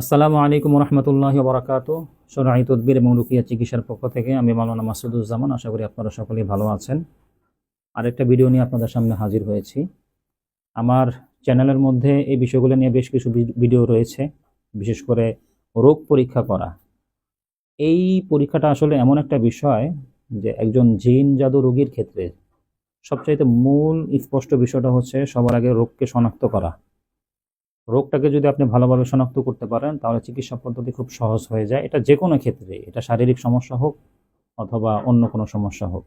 আসসালামু আলাইকুম রহমতুল্লাহি ওয়া বারাকাতুহু। শরঈ তদবির এবং রুকিয়া চিকিৎসার পক্ষ থেকে আমি মাওলানা মাসুদুজ্জামান। আশা করি আপনারা সকলেই ভালো আছেন। আরেকটা ভিডিও নিয়ে আপনাদের সামনে হাজির হয়েছি। আমার চ্যানেলের মধ্যে এই বিষয়গুলো নিয়ে বেশ কিছু ভিডিও রয়েছে, বিশেষ করে রোগ পরীক্ষা করা। এই পরীক্ষাটা আসলে এমন একটা বিষয় যে একজন জিন জাদু রোগীর ক্ষেত্রে সবচাইতে মূল স্পষ্ট বিষয়টা হচ্ছে সবার আগে রোগকে শনাক্ত করা। রোগটাকে যদি আপনি ভালোভাবে শনাক্ত করতে পারেন তাহলে চিকিৎসা পদ্ধতি খুব সহজ হয়ে যায়। এটা যে কোনো ক্ষেত্রে, এটা শারীরিক সমস্যা হোক অথবা অন্য কোনো সমস্যা হোক।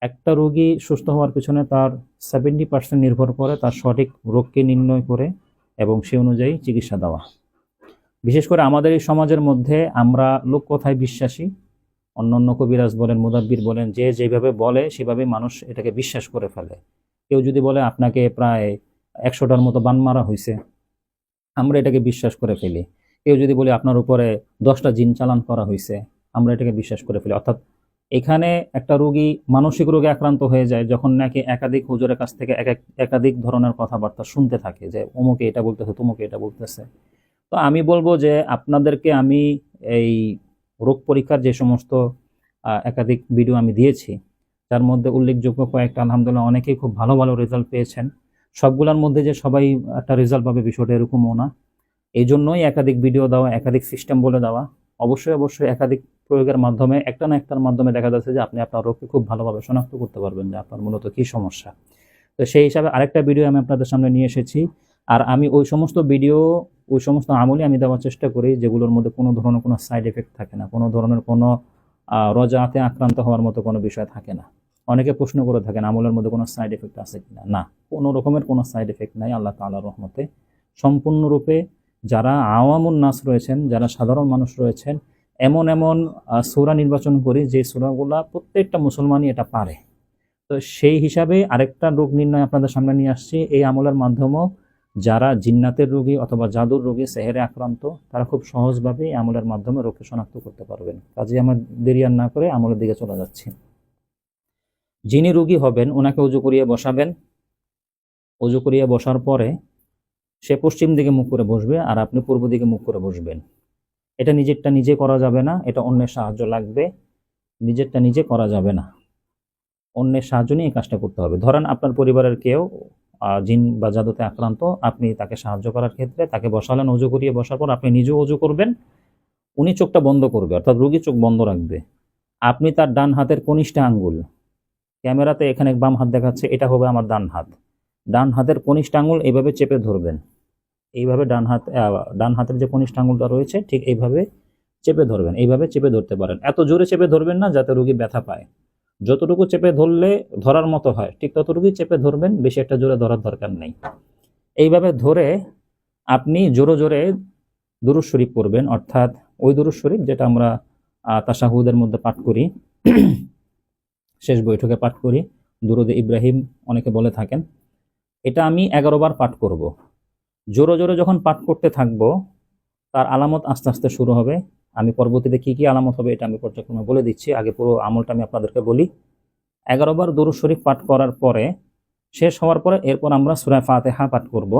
একটা রোগী সুস্থ হওয়ার পিছনে তার 70% নির্ভর করে তার সঠিক রোগকে নির্ণয় করে এবং সে অনুযায়ী চিকিৎসা দেওয়া। বিশেষ করে আমাদের এই সমাজের মধ্যে আমরা লোককথায় বিশ্বাসী। অন্য কবিরাজ বলেন, মুদাব্বির বলেন, যে যেভাবে বলে সেভাবে মানুষ এটাকে বিশ্বাস করে ফেলে। কেউ যদি বলে আপনাকে প্রায় 100টার মতো বান মারা হয়েছে, আমরা এটাকে বিশ্বাস করে ফেলি। কেউ যদি বলে আপনার উপরে 10টা জিন চালান করা হয়েছে, আমরা এটাকে বিশ্বাস করে ফেলি। অর্থাৎ এখানে একটা রোগী মানসিক রোগে আক্রান্ত হয়ে যায় যখন নাকি একাধিক হুজুরের কাছ থেকে একাধিক ধরনের কথাবার্তা শুনতে থাকে যে অমুকে এটা বলতেছে, তমুকে এটা বলতেছে। তো আমি বলবো যে আপনাদেরকে আমি এই রোগ পরীক্ষার যে সমস্ত একাধিক ভিডিও আমি দিয়েছি, তার মধ্যে উল্লেখযোগ্য কয়েকটা আলহামদুলিল্লাহ অনেকেই খুব ভালো ভালো রেজাল্ট পেয়েছেন। সবগুলোর মধ্যে যে সবাই একটা রেজাল্ট পাবে বিষয়টা এরকমও না। এই জন্যই একাধিক ভিডিও দেওয়া, একাধিক সিস্টেম বলে দেওয়া। অবশ্যই একাধিক প্রয়োগের মাধ্যমে একটা না একটার মাধ্যমে দেখা যাচ্ছে যে আপনি আপনার রোগকে খুব ভালোভাবে শনাক্ত করতে পারবেন যে আপনার মূলত কী সমস্যা। তো সেই হিসাবে আরেকটা ভিডিও আমি আপনাদের সামনে নিয়ে এসেছি। আর আমি ওই সমস্ত ভিডিও, ওই সমস্ত আমলই আমি দেওয়ার চেষ্টা করি যেগুলোর মধ্যে কোনো ধরনের কোনো সাইড এফেক্ট থাকে না, কোনো ধরনের কোনো রজাতে আক্রান্ত হওয়ার মতো কোনো বিষয় থাকে না। অনেকে প্রশ্ন করে থাকেন আমলের মধ্যে কোনো সাইড এফেক্ট আছে কিনা। না, কোনো রকমের কোনো সাইড এফেক্ট নাই আল্লাহ তাআলার রহমতে। সম্পূর্ণরূপে যারা আওয়ামুন নাস রয়েছেন, যারা সাধারণ মানুষ রয়েছেন, এমন এমন সূরা নির্বাচন করি যে সূরাগুলা প্রত্যেকটা মুসলমানই এটা পারে। তো সেই হিসাবে আরেকটা রোগ নির্ণয় আপনাদের সামনে নিয়ে আসছি। এই আমলের মাধ্যমেও যারা জিন্নাতের রোগী অথবা জাদুর রোগী, সেহেরে আক্রান্ত, তারা খুব সহজভাবে এই আমলের মাধ্যমে রোগকে শনাক্ত করতে পারবেন। কাজে আমার দেরি আর না করে আমলের দিকে চলে যাচ্ছি। যিনি রোগী হবেন ওনাকে উজু করিয়ে বসাবেন। উজু করিয়ে বসার পরে সে পশ্চিম দিকে মুখ করে বসবে আর আপনি পূর্ব দিকে মুখ করে বসবেন। এটা নিজেরটা নিজে করা যাবে না, এটা অন্যের সাহায্য লাগবে। নিজেরটা নিজে করা যাবে না, অন্যের সাহায্য নিয়ে এই কাজটা করতে হবে। ধরেন আপনার পরিবারের কেউ জিন বা জাদুতে আক্রান্ত, আপনি তাকে সাহায্য করার ক্ষেত্রে তাকে বসালেন। উজু করিয়ে বসার পর আপনি নিজেও উজু করবেন। উনি চোখটা বন্ধ করবে, অর্থাৎ রোগী চোখ বন্ধ রাখবে। আপনি তার ডান হাতের কনিষ্ঠ আঙ্গুল, ক্যামেরাতে এখানে বাম হাত দেখাচ্ছে, এটা হবে আমার ডান হাত। ডান হাতের কনিষ্ঠ আঙ্গুল এইভাবে চেপে ধরবেন। এইভাবে ডান হাতের যে কনিষ্ঠ আঙ্গুলটা রয়েছে ঠিক এইভাবে চেপে ধরবেন। এইভাবে চেপে ধরতে পারেন, এত জোরে চেপে ধরবেন না যাতে রোগী ব্যথা পায়। যতটুকু চেপে ধরলে ধরার মতো হয় ঠিক ততটুকুই চেপে ধরবেন, বেশি একটা জোরে ধরার দরকার নেই। এইভাবে ধরে আপনি জোরে জোরে দুরূদ শরীফ পড়বেন, অর্থাৎ ওই দুরূদ শরীফ যেটা আমরা তাশাহুদের মধ্যে পাঠ করি, শেষ বৈঠকে পাঠ করি, দুরুদে ইব্রাহিম অনেকে বলে থাকেন। এটা আমি 11 বার পাঠ করব। জোরে জোরে যখন পাঠ করতে থাকবো তার আলামত আস্তে আস্তে শুরু হবে। আমি পরবর্তীতে কি কি আলামত হবে এটা আমি পর্যায়ক্রমে বলে দিচ্ছি, আগে পুরো আমলটা আমি আপনাদেরকে বলি। 11 বার দুরূদ শরীফ পাঠ করার পরে, শেষ হওয়ার পরে এরপর আমরা সূরা ফাতিহা পাঠ করব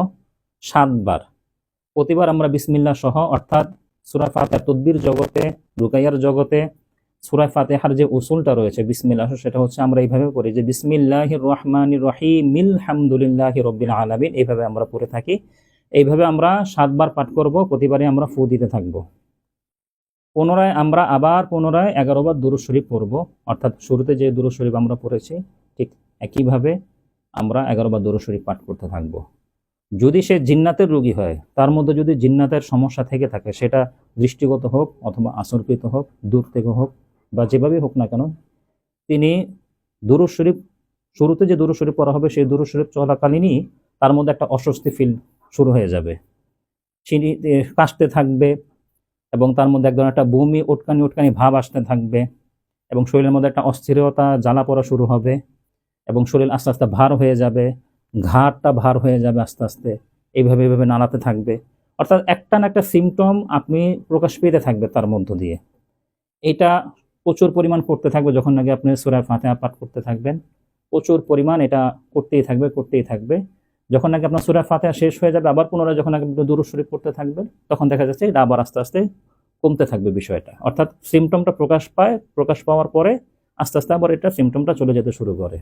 7 বার। প্রতিবার আমরা বিসমিল্লাহ সহ, অর্থাৎ সূরা ফাতিহার তদবির জগতে, রুকাইয়ার জগতে সূরা ফাতিহার যে উসুলটা রয়েছে বিসমিল্লাহ, সেটা হচ্ছে আমরা এইভাবে পড়ি যে বিসমিল্লাহির রহমানির রহিম আলহামদুলিল্লাহি রাব্বিল আলামিন, এইভাবে আমরা পড়ে থাকি। এইভাবে আমরা 7 বার পাঠ করব, প্রতিবারে আমরা ফু দিতে থাকব। পুনরায় আমরা আবার 11 বার দুরূদ শরীফ পড়ব, অর্থাৎ শুরুতে যে দুরূদ শরীফ আমরা পড়েছি ঠিক একইভাবে আমরা 11 বার দুরূদ শরীফ পাঠ করতে থাকব। যদি সে জিন্নাতের রোগী হয়, তার মধ্যে যদি জিন্নাতের সমস্যা থেকে থাকে, সেটা দৃষ্টিগত হোক অথবা আসরকৃত হোক, দূর থেকে হোক বা যেভাবেই হোক না কেন, তিনি দুরূদ শরীফ, শুরুতে যে দুরূদ শরীফ পড়া হবে সেই দুরূদ শরীফ চলাকালীনই তার মধ্যে একটা অস্বস্তি ফিল শুরু হয়ে যাবে। তিনি কাশতে থাকবে এবং তার মধ্যে এক ধরনের একটা বমি উটকানি ভাব আসতে থাকবে এবং শরীরের মধ্যে একটা অস্থিরতা, জ্বালা পড়া শুরু হবে এবং শরীর আস্তে আস্তে ভার হয়ে যাবে, ঘাড়টা ভার হয়ে যাবে আস্তে আস্তে, এইভাবে নাড়াতে থাকবে। অর্থাৎ একটা না একটা সিমটম আপনি প্রকাশ পেতে থাকবে তার মধ্য দিয়ে। এটা প্রচুর পরিমাণ করতে থাকবে যখন নাকি আপনি সূরা ফাতিহা পাঠ করতে থাকবেন। প্রচুর পরিমাণ এটা করতেই থাকবে। যখন নাকি আপনার সূরা ফাতিহা শেষ হয়ে যাবে, আবার পুনরায় যখন আপনি দুরূদ শরীফ পড়তে থাকবেন, তখন দেখা যাচ্ছে এটা আবার আস্তে আস্তে কমতে থাকবে বিষয়টা। অর্থাৎ সিমটমটা প্রকাশ পাওয়ার পরে আস্তে আস্তে আবার এটা সিমটমটা চলে যেতে শুরু করে।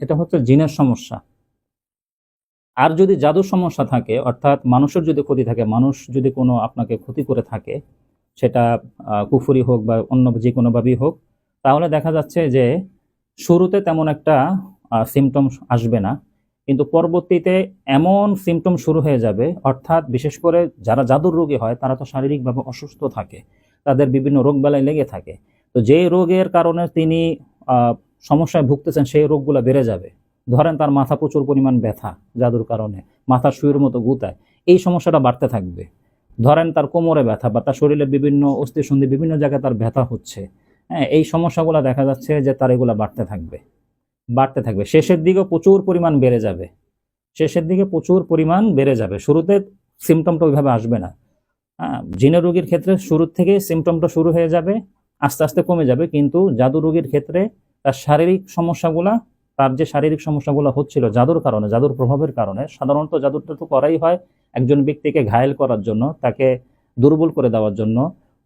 এটা হচ্ছে জিনের সমস্যা। আর যদি জাদুর সমস্যা থাকে, অর্থাৎ মানুষের যদি ক্ষতি থাকে, মানুষ যদি কোনো আপনাকে ক্ষতি করে থাকে, সেটা কুফরি হোক বা অন্য যে কোনোভাবেই হোক, তাহলে দেখা যাচ্ছে যে শুরুতে তেমন একটা সিমটম আসবে না, কিন্তু পরবর্তীতে এমন সিমটম শুরু হয়ে যাবে, অর্থাৎ বিশেষ করে যারা জাদুর রোগী হয় তারা তো শারীরিকভাবে অসুস্থ থাকে, তাদের বিভিন্ন রোগবালাই লেগে থাকে। তো যে রোগের কারণে তিনি সমস্যায় ভুগতেছেন সেই রোগগুলো বেড়ে যাবে। ধরেন তার মাথা প্রচুর পরিমাণ ব্যথা জাদুর কারণে, মাথা সুইয়ের মতো গুতায়, এই সমস্যাটা বাড়তে থাকবে। ধরেন তার কোমরে ব্যথা বা তার শরীরের বিভিন্ন অস্থিসন্ধি বিভিন্ন জায়গায় তার ব্যথা হচ্ছে, হ্যাঁ, এই সমস্যাগুলো দেখা যাচ্ছে যে তার এগুলো বাড়তে থাকবে। শেষের দিকে প্রচুর পরিমাণ বেড়ে যাবে। শুরুতে সিমটমটা ওইভাবে আসবে না। হ্যাঁ, জিনের রোগীর ক্ষেত্রে শুরু থেকে সিমটমটা শুরু হয়ে যাবে, আস্তে আস্তে কমে যাবে। কিন্তু জাদু রোগীর ক্ষেত্রে তার যে শারীরিক সমস্যাগুলো হচ্ছিল জাদুর কারণে, জাদুর প্রভাবের কারণে, সাধারণত জাদুটা তো করাই হয় একজন ব্যক্তিকে ঘায়েল করার জন্য, তাকে দুর্বল করে দেওয়ার জন্য।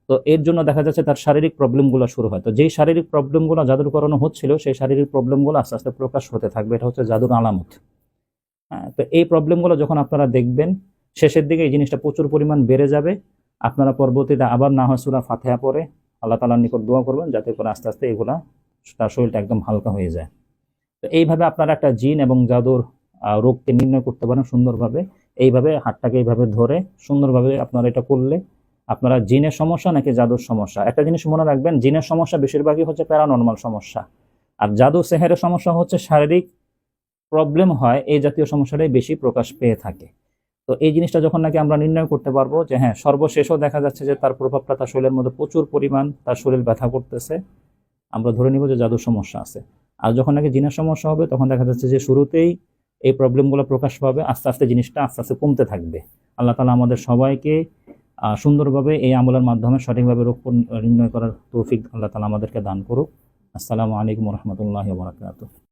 তো এর জন্য দেখা যাচ্ছে তার শারীরিক প্রবলেমগুলো শুরু হয়। তো যেই শারীরিক প্রবলেমগুলো জাদুর কারণে হচ্ছিল, সেই শারীরিক প্রবলেমগুলো আস্তে আস্তে প্রকাশ হতে থাকবে। এটা হচ্ছে জাদুর আলামত। হ্যাঁ, তো এই প্রবলেমগুলো যখন আপনারা দেখবেন, শেষের দিকে এই জিনিসটা প্রচুর পরিমাণ বেড়ে যাবে। আপনারা পরবর্তীতে আবার না হয় সূরা ফাতিহা পড়ে আল্লাহ তাআলার নিকট দোয়া করবেন, যাতে করে আস্তে আস্তে এগুলা তার শরীরটা একদম হালকা হয়ে যায়। তো এইভাবে আপনারা একটা জিন এবং জাদুর রোগকে নির্ণয় করতে পারেন সুন্দরভাবে। এইভাবে হাতটাকে এইভাবে ধরে সুন্দরভাবে আপনারা এটা করলে আপনারা জিনের সমস্যা নাকি জাদুর সমস্যা, একটা জিনিস মনে রাখবেন, জিনের সমস্যা বেশিরভাগই হচ্ছে প্যারানর্মাল সমস্যা, আর জাদু সেহেরের সমস্যা হচ্ছে শারীরিক প্রবলেম হয়, এই জাতীয় সমস্যাটাই বেশি প্রকাশ পেয়ে থাকে। তো এই জিনিসটা যখন নাকি আমরা নির্ণয় করতে পারবো যে হ্যাঁ, সর্বশেষও দেখা যাচ্ছে যে তার প্রভাবটা তার শরীরের মধ্যে প্রচুর পরিমাণ, তার শরীর ব্যথা করতেছে, আমরা ধরে নিব যে জাদুর সমস্যা আছে। আর যখন নাকি জিনের সমস্যা হবে, তখন দেখা যাচ্ছে যে শুরুতেই এই প্রবলেমগুলো প্রকাশ পাবে, আস্তে আস্তে জিনিসটা আস্তে আস্তে কমতে থাকবে। আল্লাহ তাআলা আমাদের সবাইকে সুন্দরভাবে এই আমলের মাধ্যমে সঠিকভাবে রোগ নির্ণয় করার তৌফিক আল্লাহ তাআলা আমাদেরকে দান করুক। আসসালামু আলাইকুম ওয়া রাহমাতুল্লাহি ওয়া বারাকাতুহু।